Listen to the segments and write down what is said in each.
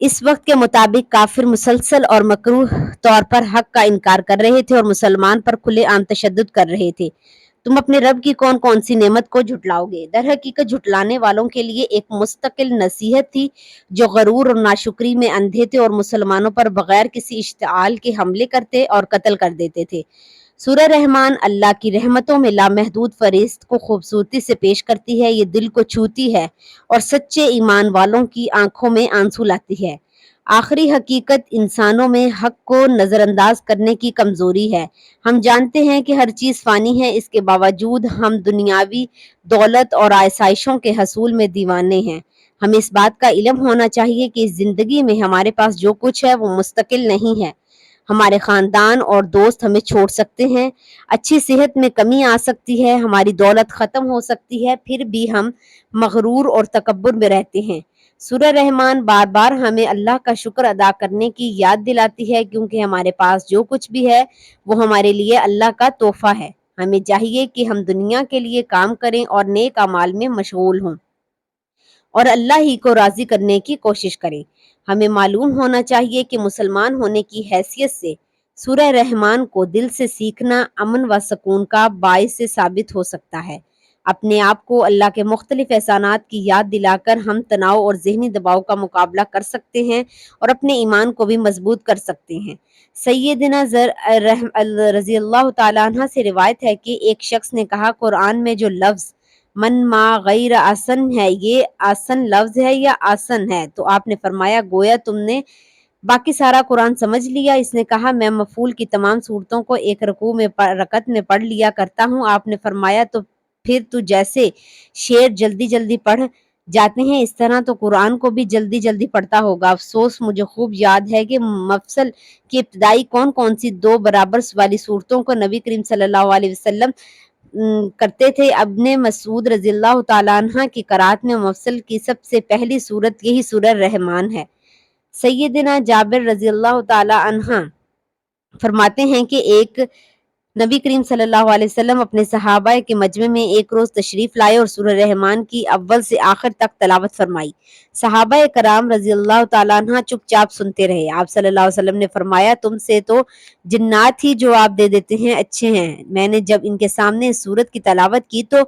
اس وقت کے مطابق کافر مسلسل اور مکروہ طور پر حق کا انکار کر رہے تھے اور مسلمان پر کھلے عام تشدد کر رہے تھے۔ تم اپنے رب کی کون کون سی نعمت کو جھٹلاؤ گے؟ در حقیقت جھٹلانے والوں کے لیے ایک مستقل نصیحت تھی، جو غرور اور ناشکری میں اندھے تھے اور مسلمانوں پر بغیر کسی اشتعال کے حملے کرتے اور قتل کر دیتے تھے۔ سورہ رحمان اللہ کی رحمتوں میں لامحدود فہرست کو خوبصورتی سے پیش کرتی ہے، یہ دل کو چھوتی ہے اور سچے ایمان والوں کی آنکھوں میں آنسو لاتی ہے۔ آخری حقیقت انسانوں میں حق کو نظر انداز کرنے کی کمزوری ہے۔ ہم جانتے ہیں کہ ہر چیز فانی ہے، اس کے باوجود ہم دنیاوی دولت اور آسائشوں کے حصول میں دیوانے ہیں۔ ہمیں اس بات کا علم ہونا چاہیے کہ اس زندگی میں ہمارے پاس جو کچھ ہے وہ مستقل نہیں ہے۔ ہمارے خاندان اور دوست ہمیں چھوڑ سکتے ہیں، اچھی صحت میں کمی آ سکتی ہے، ہماری دولت ختم ہو سکتی ہے، پھر بھی ہم مغرور اور تکبر میں رہتے ہیں۔ سورہ رحمان بار بار ہمیں اللہ کا شکر ادا کرنے کی یاد دلاتی ہے، کیونکہ ہمارے پاس جو کچھ بھی ہے وہ ہمارے لیے اللہ کا تحفہ ہے۔ ہمیں چاہیے کہ ہم دنیا کے لیے کام کریں اور نیک اعمال میں مشغول ہوں اور اللہ ہی کو راضی کرنے کی کوشش کریں۔ ہمیں معلوم ہونا چاہیے کہ مسلمان ہونے کی حیثیت سے سورہ رحمان کو دل سے سیکھنا امن و سکون کا باعث ثابت ہو سکتا ہے۔ اپنے آپ کو اللہ کے مختلف احسانات کی یاد دلا کر ہم تناؤ اور ذہنی دباؤ کا مقابلہ کر سکتے ہیں اور اپنے ایمان کو بھی مضبوط کر سکتے ہیں۔ سیدنا زر رضی اللہ تعالیٰ عنہ سے روایت ہے کہ ایک شخص نے کہا، قرآن میں جو لفظ من ما غیر آسن ہے، یہ آسن لفظ ہے یا آسن ہے؟ تو آپ نے فرمایا، گویا تم نے باقی سارا قرآن سمجھ لیا۔ اس نے کہا، میں مفعول کی تمام صورتوں کو ایک رکعت میں پڑھ لیا کرتا ہوں۔ آپ نے فرمایا، تو پھر تو جیسے شعر جلدی جلدی پڑھ جاتے ہیں اس طرح تو قرآن کو بھی جلدی جلدی پڑھتا ہوگا۔ افسوس، مجھے خوب یاد ہے کہ مفصل کی ابتدائی کون کون سی 2 برابر والی صورتوں کو نبی کریم صلی اللہ علیہ وسلم کرتے تھے۔ ابن مسعود رضی اللہ تعالیٰ عنہ کی قرات میں مفصل کی سب سے پہلی صورت یہی سورہ رحمان ہے۔ سیدنا جابر رضی اللہ تعالیٰ عنہ فرماتے ہیں کہ ایک نبی کریم صلی اللہ علیہ وسلم اپنے صحابہ کے مجمع میں ایک روز تشریف لائے اور سورہ رحمان کی اول سے آخر تک تلاوت فرمائی۔ صحابہ کرام رضی اللہ تعالیٰ عنہ چپ چاپ سنتے رہے۔ آپ صلی اللہ علیہ وسلم نے فرمایا، تم سے تو جنات ہی جواب دے دیتے ہیں، اچھے ہیں۔ میں نے جب ان کے سامنے اس سورت کی تلاوت کی تو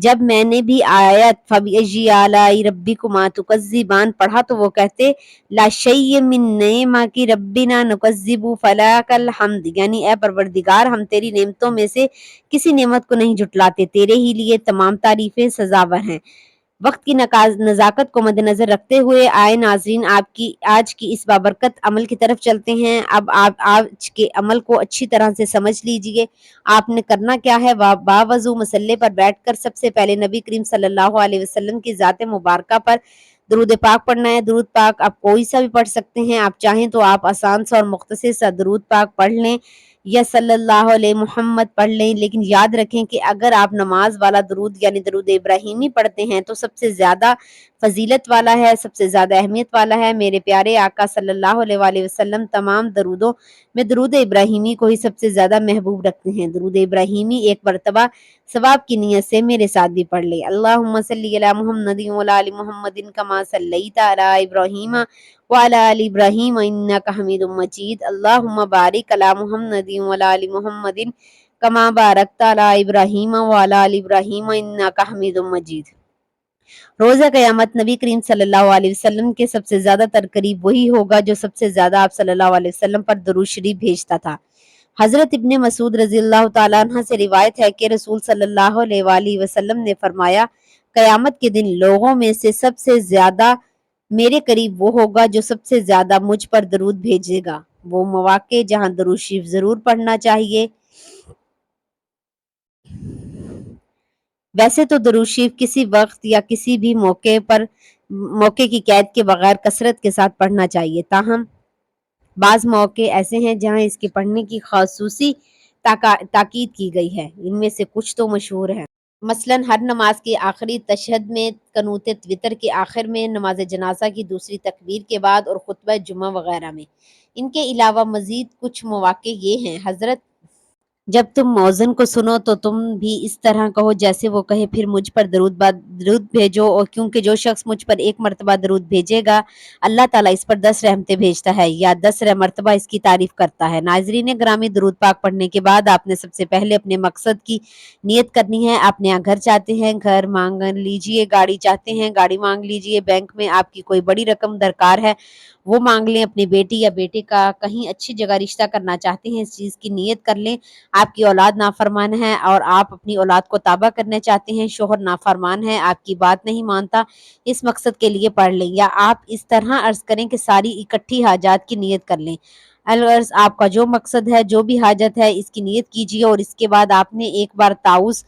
جب میں نے بھی آیت فَبِأَيِّ آلَاءِ رَبِّكُمَا تُكَذِّبَانِ پڑھا تو وہ کہتے، لا شیء من نعمتِ ربنا نکذب فلک الحمد، یعنی اے پروردگار، ہم تیری نعمتوں میں سے کسی نعمت کو نہیں جھٹلاتے، تیرے ہی لیے تمام تعریفیں سزاور ہیں۔ وقت کی نزاکت کو مد نظر رکھتے ہوئے آئے ناظرین، آج کی اس بابرکت عمل کی طرف چلتے ہیں۔ اب آپ آج کے عمل کو اچھی طرح سے سمجھ لیجئے۔ آپ نے کرنا کیا ہے، باوضو مسلح پر بیٹھ کر سب سے پہلے نبی کریم صلی اللہ علیہ وسلم کی ذات مبارکہ پر درود پاک پڑھنا ہے۔ درود پاک آپ کوئی سا بھی پڑھ سکتے ہیں، آپ چاہیں تو آپ آسان سا اور مختصر سا درود پاک پڑھ لیں یا صلی اللہ علیہ محمد پڑھ لیں، لیکن یاد رکھیں کہ اگر آپ نماز والا درود یعنی درود ابراہیمی پڑھتے ہیں تو سب سے زیادہ فضیلت والا ہے، سب سے زیادہ اہمیت والا ہے۔ میرے پیارے آقا صلی اللہ علیہ وآلہ وسلم تمام درودوں میں درود ابراہیمی کو ہی سب سے زیادہ محبوب رکھتے ہیں۔ درود ابراہیمی ایک مرتبہ ثواب کی نیت سے میرے ساتھ بھی پڑھ لیں۔ اللہم صلی علی محمد وعلی آل محمد کما صلیت علی ابراہیم وعلی آل ابراہیم انک حمید مجید۔ اللہم بارک علی محمد وعلی آل محمد کما بارکت علی ابراہیم وعلی آل ابراہیم انک حمید مجید۔ روزہ قیامت نبی کریم صلی اللہ علیہ وسلم کے سب سے زیادہ تر قریب وہی ہوگا جو سب سے زیادہ آپ صلی اللہ علیہ وسلم پر درود شریف بھیجتا تھا۔ حضرت ابن مسعود رضی اللہ تعالیٰ عنہ سے روایت ہے کہ رسول صلی اللہ علیہ وآلہ وسلم نے فرمایا، قیامت کے دن لوگوں میں سے سب سے زیادہ میرے قریب وہ ہوگا جو سب سے زیادہ مجھ پر درود بھیجے گا۔ وہ مواقع جہاں درود شریف ضرور پڑھنا چاہیے۔ ویسے تو درود شریف کسی وقت یا کسی بھی موقع کی قید کے بغیر کثرت کے ساتھ پڑھنا چاہیے، تاہم بعض مواقع ایسے ہیں جہاں اس کے پڑھنے کی خصوصی تاکید کی گئی ہے۔ ان میں سے کچھ تو مشہور ہیں۔ مثلاً ہر نماز کے آخری تشہد میں، قنوت وتر کے آخر میں، نماز جنازہ کی دوسری تکبیر کے بعد اور خطبہ جمعہ وغیرہ میں۔ ان کے علاوہ مزید کچھ مواقع یہ ہیں، حضرت جب تم موزن کو سنو تو تم بھی اس طرح کہو جیسے وہ کہے، پھر مجھ پر درود بھیجو، اور کیونکہ جو شخص مجھ پر ایک مرتبہ درود بھیجے گا اللہ تعالیٰ اس پر 10 رحمتیں بھیجتا ہے یا 10 مرتبہ اس کی تعریف کرتا ہے۔ ناظرین گرامی، درود پاک پڑھنے کے بعد آپ نے سب سے پہلے اپنے مقصد کی نیت کرنی ہے۔ آپ نے گھر چاہتے ہیں، گھر مانگ لیجئے، گاڑی چاہتے ہیں، گاڑی مانگ لیجئے، بینک میں آپ کی کوئی بڑی رقم درکار ہے وہ مانگ لیں، اپنی بیٹی یا بیٹے کا کہیں اچھی جگہ رشتہ کرنا چاہتے ہیں، اس چیز کی نیت کر لیں۔ آپ کی اولاد نافرمان ہے اور آپ اپنی اولاد کو تابع کرنا چاہتے ہیں، شوہر نافرمان ہے، آپ کی بات نہیں مانتا، اس مقصد کے لیے پڑھ لیں، یا آپ اس طرح عرض کریں کہ ساری اکٹھی حاجات کی نیت کر لیں۔ الغرض آپ کا جو مقصد ہے، جو بھی حاجت ہے، اس کی نیت کیجیے، اور اس کے بعد آپ نے ایک بار تعوذ،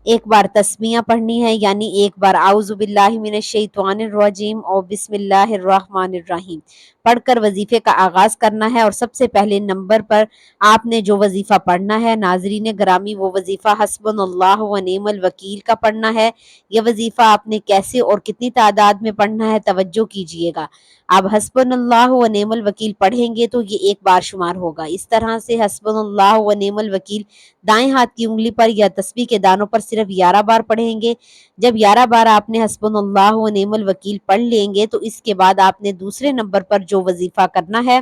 ایک بار تسمیہ پڑھنی ہے، یعنی ایک بار اعوذ باللہ من الشیطان الرجیم اور بسم اللہ الرحمن الرحیم پڑھ کر وظیفے کا آغاز کرنا ہے۔ اور سب سے پہلے نمبر پر آپ نے جو وظیفہ پڑھنا ہے ناظرین گرامی، وہ وظیفہ حسبنا اللہ و نعم الوکیل کا پڑھنا ہے۔ یہ وظیفہ آپ نے کیسے اور کتنی تعداد میں پڑھنا ہے توجہ کیجیے گا۔ آپ حسبنا اللہ و نعم الوکیل پڑھیں گے تو یہ ایک بار شمار ہوگا۔ اس طرح سے حسبنا اللہ و نعم الوکیل دائیں ہاتھ کی انگلی پر یا تسبیح کے دانوں پر صرف 11 بار پڑھیں گے۔ جب 11 بار آپ نے حسبنا اللہ و نعم الوکیل پڑھ لیں گے تو اس کے بعد آپ نے دوسرے نمبر پر جو وظیفہ کرنا ہے،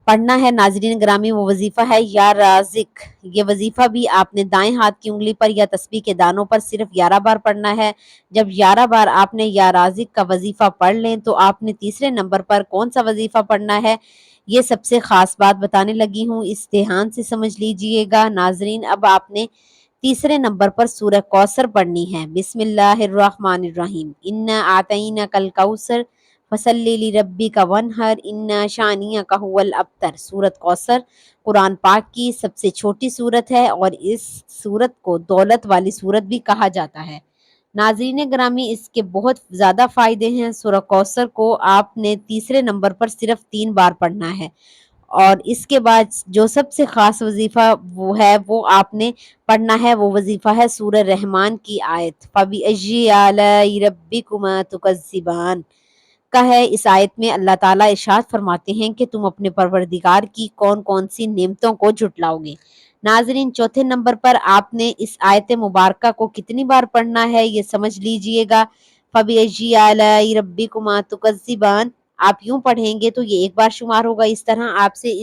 پڑھنا ہے ناظرین گرامی، وہ وظیفہ ہے یا رازق۔ یہ وظیفہ بھی آپ نے دائیں ہاتھ کی انگلی پر یا تسبیح کے دانوں پر صرف 11 بار پڑھنا ہے۔ جب 11 بار آپ نے یا رازق کا وظیفہ پڑھ لیں تو آپ نے تیسرے نمبر پر کون سا وظیفہ پڑھنا ہے، یہ سب سے خاص بات بتانے لگی ہوں، اس دھیان سے سمجھ لیجئے گا ناظرین۔ اب آپ نے تیسرے نمبر پر سورہ کوثر پڑھنی ہے۔ بسم اللہ الرحمن الرحیم، انا اعطیناک الکوثر فصلی لربک وانحر ان شانئک ھو الابتر۔ سورۃ کوثر قرآن پاک کی سب سے چھوٹی سورت ہے اور اس سورت کو دولت والی سورت بھی کہا جاتا ہے۔ ناظرین گرامی، اس کے بہت زیادہ فائدے ہیں۔ سورہ کوثر کو آپ نے تیسرے نمبر پر صرف 3 بار پڑھنا ہے، اور اس کے بعد جو سب سے خاص وظیفہ وہ آپ نے پڑھنا ہے، وہ وظیفہ ہے سورہ رحمان کی آیت فَبِأَيِّ آلَاءِ رَبِّكُمَا تُكَذِّبَانِ کا ہے۔ اس آیت میں اللہ تعالیٰ ارشاد فرماتے ہیں کہ تم اپنے پروردگار کی کون کون سی نعمتوں کو جھٹلاؤ گے۔ ناظرین، چوتھے نمبر پر آپ نے اس آیت مبارکہ کو کتنی بار پڑھنا ہے یہ سمجھ لیجئے گا۔ فَبِأَيِّ آلَاءِ رَبِّكُمَا تُكَذِّبَانِ آپ یوں پڑھیں گے تو یہ ایک بار شمار ہوگا۔ اس طرح آپ سے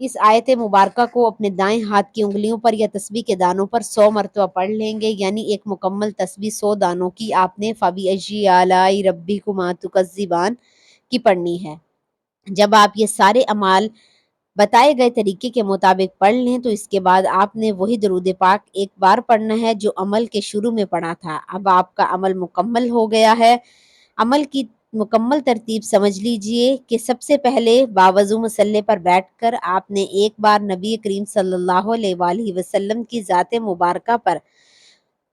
اس آیت مبارکہ کو اپنے دائیں ہاتھ کی انگلیوں پر یا تسبیح کے دانوں پر 100 مرتبہ پڑھ لیں گے، یعنی ایک مکمل تسبیح 100 دانوں کی آپ نے فَبِأَيِّ آلَاءِ رَبِّكُمَا تُكَذِّبَانِ کی پڑھنی ہے۔ جب آپ یہ سارے اعمال بتائے گئے طریقے کے مطابق پڑھ لیں تو اس کے بعد آپ نے وہی درود پاک ایک بار پڑھنا ہے جو عمل کے شروع میں پڑھا تھا۔ اب آپ کا عمل مکمل ہو گیا ہے۔ عمل کی مکمل ترتیب سمجھ لیجئے کہ سب سے پہلے باوضو مصلی پر بیٹھ کر آپ نے ایک بار نبی کریم صلی اللہ علیہ وآلہ وسلم کی ذات مبارکہ پر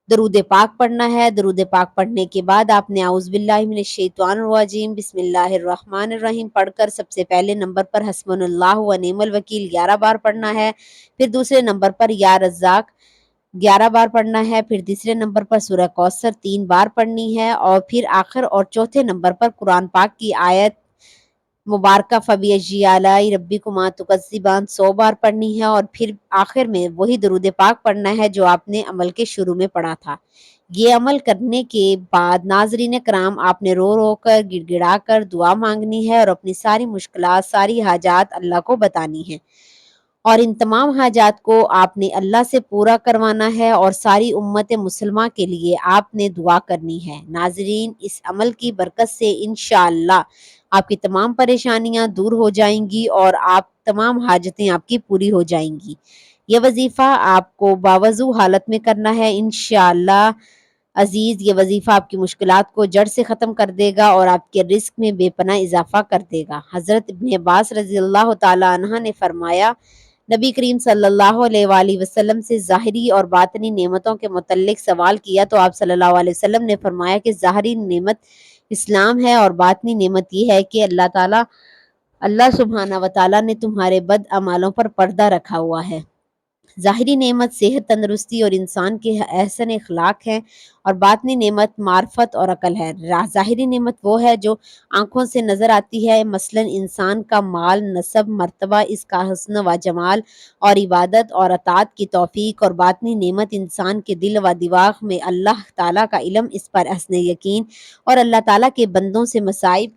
درود پاک پڑھنا ہے۔ درود پاک پڑھنے کے بعد آپ نے اعوذ باللہ من الشیطان الرجیم بسم اللہ الرحمن الرحیم پڑھ کر سب سے پہلے نمبر پر حسبنا اللہ و نعم الوکیل 11 بار پڑھنا ہے، پھر دوسرے نمبر پر یا رزاق 11 بار پڑھنا ہے، پھر تیسرے نمبر پر سورہ کوثر 3 بار پڑھنی ہے، اور پھر آخر اور چوتھے نمبر پر قرآن پاک کی آیت مبارکہ فَبِأَيِّ آلَاءِ رَبِّكُمَا تُكَذِّبَانِ 100 بار پڑھنی ہے، اور پھر آخر میں وہی درود پاک پڑھنا ہے جو آپ نے عمل کے شروع میں پڑھا تھا۔ یہ عمل کرنے کے بعد ناظرین کرام آپ نے رو رو کر گڑ گڑا کر دعا مانگنی ہے اور اپنی ساری مشکلات، ساری حاجات اللہ کو بتانی ہیں، اور ان تمام حاجات کو آپ نے اللہ سے پورا کروانا ہے، اور ساری امت مسلمہ کے لیے آپ نے دعا کرنی ہے۔ ناظرین، اس عمل کی برکت سے انشاءاللہ آپ کی تمام پریشانیاں دور ہو جائیں گی اور آپ تمام حاجتیں آپ کی پوری ہو جائیں گی۔ یہ وظیفہ آپ کو باوضو حالت میں کرنا ہے انشاءاللہ عزیز۔ یہ وظیفہ آپ کی مشکلات کو جڑ سے ختم کر دے گا اور آپ کے رزق میں بے پناہ اضافہ کر دے گا۔ حضرت ابن عباس رضی اللہ تعالیٰ عنہ نے فرمایا، نبی کریم صلی اللہ علیہ وآلہ وسلم سے ظاہری اور باطنی نعمتوں کے متعلق سوال کیا تو آپ صلی اللہ علیہ وسلم نے فرمایا کہ ظاہری نعمت اسلام ہے اور باطنی نعمت یہ ہے کہ اللہ سبحانہ و تعالیٰ نے تمہارے بد اعمالوں پر پردہ رکھا ہوا ہے۔ ظاہری نعمت صحت، تندرستی اور انسان کے احسن اخلاق ہے، اور باطنی نعمت معرفت اور عقل ہے۔ ظاہری نعمت وہ ہے جو آنکھوں سے نظر آتی ہے، مثلاً انسان کا مال، نسب، مرتبہ، اس کا حسن و جمال اور عبادت اور اطاعت کی توفیق، اور باطنی نعمت انسان کے دل و دماغ میں اللہ تعالیٰ کا علم، اس پر حسن یقین اور اللہ تعالیٰ کے بندوں سے مصائب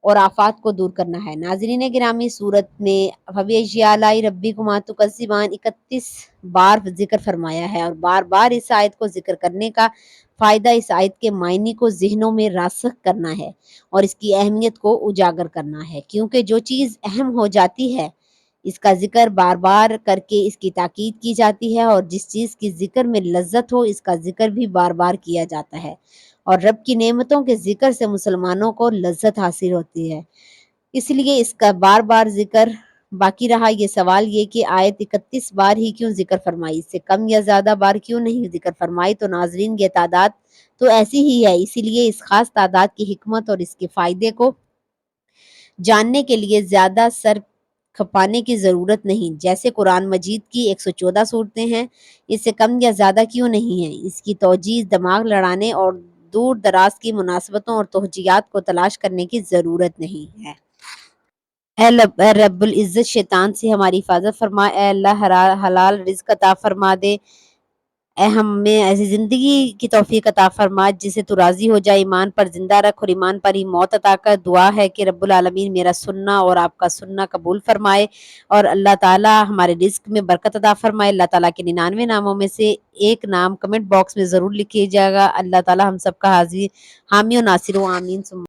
اور آفات کو دور کرنا ہے۔ ناظرین گرامی، سورت میں فَبِأَيِّ آلَاءِ رَبِّكُمَا تُكَذِّبَانِ 31 بار ذکر فرمایا ہے، اور بار بار اس آیت کو ذکر کرنے کا فائدہ اس آیت کے معنی کو ذہنوں میں راسخ کرنا ہے اور اس کی اہمیت کو اجاگر کرنا ہے، کیونکہ جو چیز اہم ہو جاتی ہے اس کا ذکر بار بار کر کے اس کی تاکید کی جاتی ہے، اور جس چیز کی ذکر میں لذت ہو اس کا ذکر بھی بار بار کیا جاتا ہے، اور رب کی نعمتوں کے ذکر سے مسلمانوں کو لذت حاصل ہوتی ہے، اس لیے اس کا بار بار ذکر باقی رہا۔ یہ سوال یہ کہ آیت 31 بار ہی کیوں ذکر فرمائی، اس سے کم یا زیادہ بار کیوں نہیں ذکر فرمائی؟ تو ناظرین، یہ تعداد تو ایسی ہی ہے، اسی لیے اس خاص تعداد کی حکمت اور اس کے فائدے کو جاننے کے لیے زیادہ سر کھپانے کی ضرورت نہیں۔ جیسے قرآن مجید کی 114 صورتیں ہیں، اس سے کم یا زیادہ کیوں نہیں ہیں؟ اس کی توجیہ دماغ لڑانے اور دور دراز کی مناسبتوں اور توجیہات کو تلاش کرنے کی ضرورت نہیں ہے۔ اے رب العزت، شیطان سے ہماری حفاظت فرما، اے اللہ حلال رزق عطا فرما دے، اے ہمیں ایسی زندگی کی توفیق عطا فرما جس سے تو راضی ہو جائے، ایمان پر زندہ رکھ اور ایمان پر ہی موت عطا کر۔ دعا ہے کہ رب العالمین میرا سننا اور آپ کا سننا قبول فرمائے، اور اللہ تعالیٰ ہمارے رزق میں برکت عطا فرمائے۔ اللہ تعالیٰ کے 99 ناموں میں سے ایک نام کمنٹ باکس میں ضرور لکھیے جائے گا۔ اللہ تعالیٰ ہم سب کا حامی و ناصر ہو، آمین۔